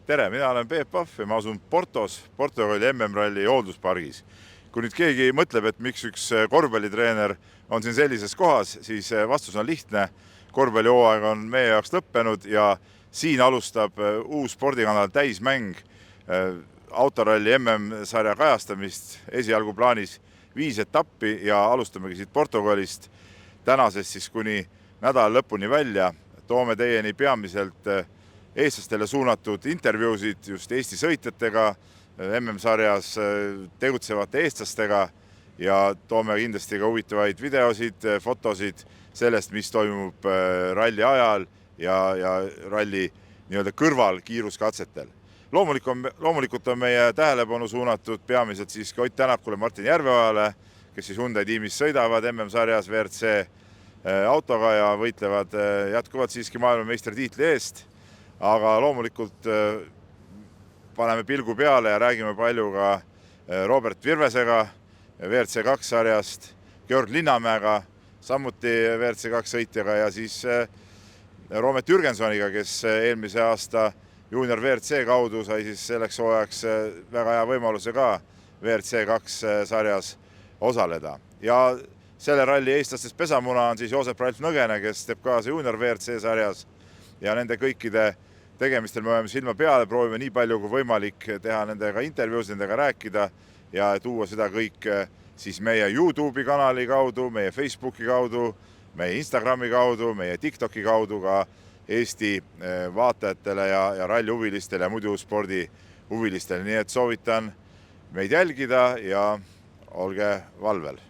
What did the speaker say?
Tere, mina olen Peep Pahv ja ma asun Portos, Portugali MM-ralli hoolduspargis. Kui nüüd keegi mõtleb, et miks üks korvpallitreener on siin sellises kohas, siis vastus on lihtne. Korvpallihooaeg on meie jaoks lõppenud ja siin alustab uus spordikanal täismäng autoralli MM-sarja kajastamist. Esialgu plaanis 5 etappi ja alustamegi siit Portugalist tänasest siis kuni nädala lõpuni välja. Toome teieni peamiselt eestlastele suunatud intervjuusid just Eesti sõitjatega, MM-sarjas tegutsevate eestlastega ja toome kindlasti ka huvitavaid videosid, fotosid sellest, mis toimub ralli ajal ja ralli nii-öelda kõrval kiiruskatsetel. Loomulikult on meie tähelepanu suunatud peamiselt siis Ott Tänakule, Martin Järveojale, kes siis Hyundai tiimis sõidavad MM-sarjas WRC autoga ja võitlevad jätkuvalt siiski maailmameistritiitli eest. Aga loomulikult paneme pilgu peale ja räägime palju ka Robert Virvesega WRC2 sarjast, Georg Linnamäega, samuti WRC2 sõitjaga ja siis Roomet Jürgensoniga, kes eelmise aasta Junior WRC kaudu sai siis selleks hooajaks väga hea võimaluse ka WRC2 sarjas osaleda. Ja selle ralli eestlastest pesamuna on siis Joosep Ralf Nõgene, kes teeb kaasa Junior WRC sarjas ja nende kõikide tegemistel me oleme silma peale, proovime nii palju kui võimalik teha nendega intervjuus, nendega rääkida ja tuua seda kõik siis meie YouTube'i kanali kaudu, meie Facebooki kaudu, meie Instagrami kaudu, meie TikToki kaudu ka Eesti vaatajatele ja rallihuvilistele ja muidu spordihuvilistele. Nii et soovitan meid jälgida ja olge valvel.